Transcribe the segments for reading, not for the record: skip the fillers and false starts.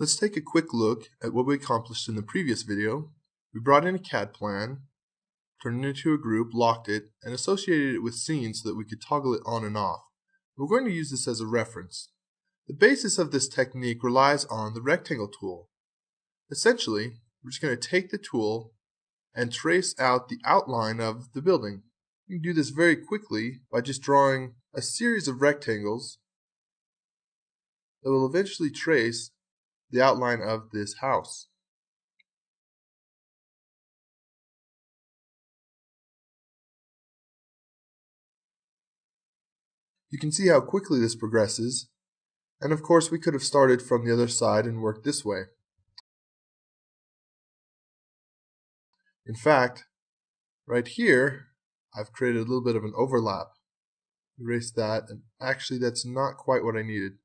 Let's take a quick look at what we accomplished in the previous video. We brought in a CAD plan, turned it into a group, locked it, and associated it with scenes so that we could toggle it on and off. We're going to use this as a reference. The basis of this technique relies on the rectangle tool. Essentially, we're just going to take the tool and trace out the outline of the building. You can do this very quickly by just drawing a series of rectangles that will eventually trace the outline of this house. You can see how quickly this progresses, and of course we could have started from the other side and worked this way. In fact, right here I've created a little bit of an overlap. Erase that, and actually that's not quite what I needed.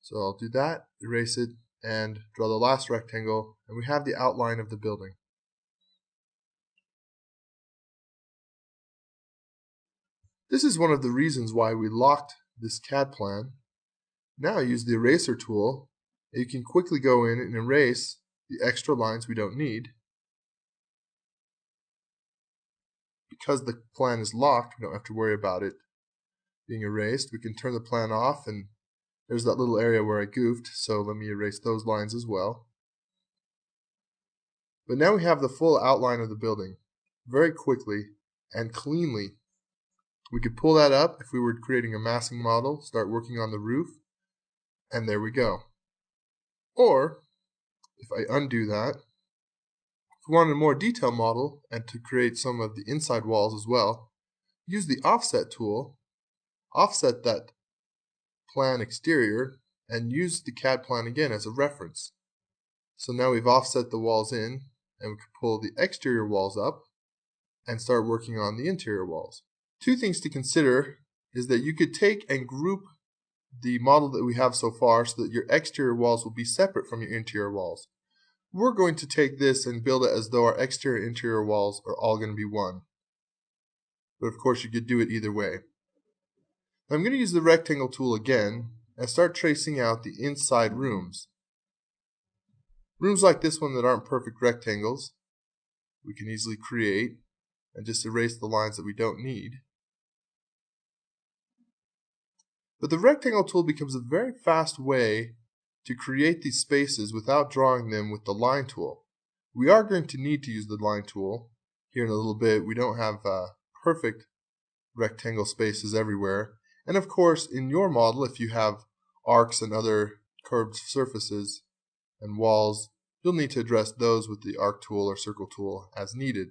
So I'll do that, erase it, and draw the last rectangle, and we have the outline of the building. This is one of the reasons why we locked this CAD plan. Now use the eraser tool, and you can quickly go in and erase the extra lines we don't need. Because the plan is locked, we don't have to worry about it being erased. We can turn the plan off, and there's that little area where I goofed, so let me erase those lines as well. But now we have the full outline of the building very quickly and cleanly. We could pull that up if we were creating a massing model, start working on the roof, and there we go. Or, if I undo that, if we wanted a more detailed model and to create some of the inside walls as well, use the offset tool, offset that plan exterior, and use the CAD plan again as a reference. So now we've offset the walls in, and we can pull the exterior walls up and start working on the interior walls. Two things to consider is that you could take and group the model that we have so far so that your exterior walls will be separate from your interior walls. We're going to take this and build it as though our exterior and interior walls are all going to be one. But of course you could do it either way. I'm going to use the rectangle tool again and start tracing out the inside rooms. Rooms like this one that aren't perfect rectangles, we can easily create and just erase the lines that we don't need. But the rectangle tool becomes a very fast way to create these spaces without drawing them with the line tool. We are going to need to use the line tool here in a little bit. We don't have perfect rectangle spaces everywhere. And of course, in your model, if you have arcs and other curved surfaces and walls, you'll need to address those with the arc tool or circle tool as needed.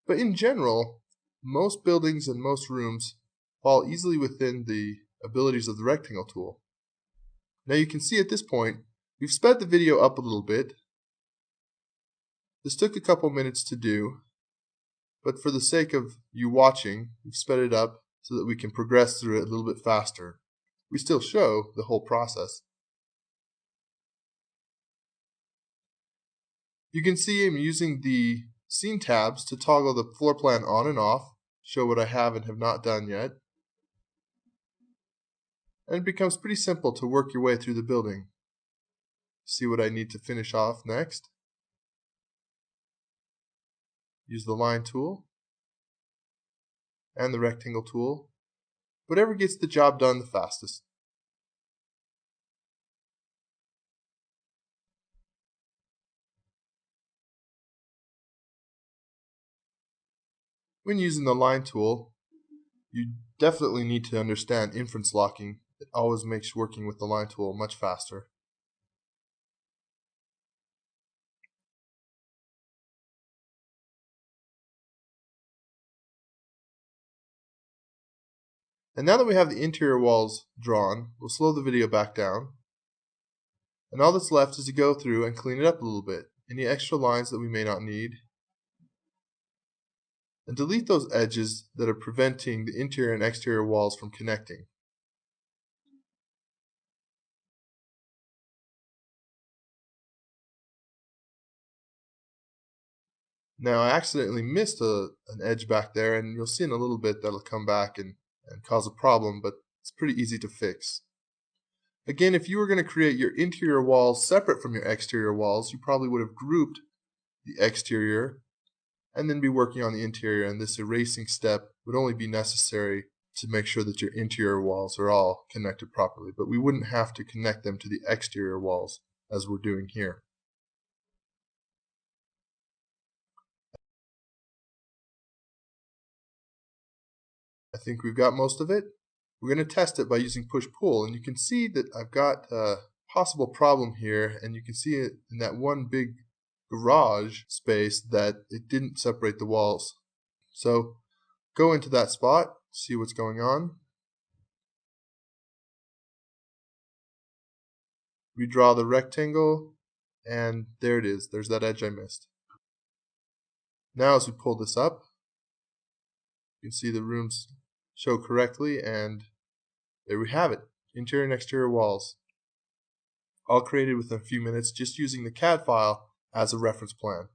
But in general, most buildings and most rooms fall easily within the abilities of the rectangle tool. Now you can see at this point, we've sped the video up a little bit. This took a couple minutes to do, but for the sake of you watching, we've sped it up so that we can progress through it a little bit faster. We still show the whole process. You can see I'm using the scene tabs to toggle the floor plan on and off, show what I have and have not done yet. And it becomes pretty simple to work your way through the building. See what I need to finish off next. Use the line tool and the rectangle tool. Whatever gets the job done the fastest. When using the line tool, you definitely need to understand inference locking. It always makes working with the line tool much faster. And now that we have the interior walls drawn, we'll slow the video back down. And all that's left is to go through and clean it up a little bit. Any extra lines that we may not need. And delete those edges that are preventing the interior and exterior walls from connecting. Now I accidentally missed an edge back there, and you'll see in a little bit that'll come back and cause a problem, but it's pretty easy to fix. Again, if you were going to create your interior walls separate from your exterior walls, you probably would have grouped the exterior and then be working on the interior, and this erasing step would only be necessary to make sure that your interior walls are all connected properly, but we wouldn't have to connect them to the exterior walls as we're doing here. I think we've got most of it. We're going to test it by using push-pull, and you can see that I've got a possible problem here, and you can see it in that one big garage space that it didn't separate the walls. So go into that spot, see what's going on. Redraw the rectangle, and there it is. There's that edge I missed. Now as we pull this up, you can see the rooms show correctly, and there we have it. Interior and exterior walls. All created within a few minutes just using the CAD file as a reference plan.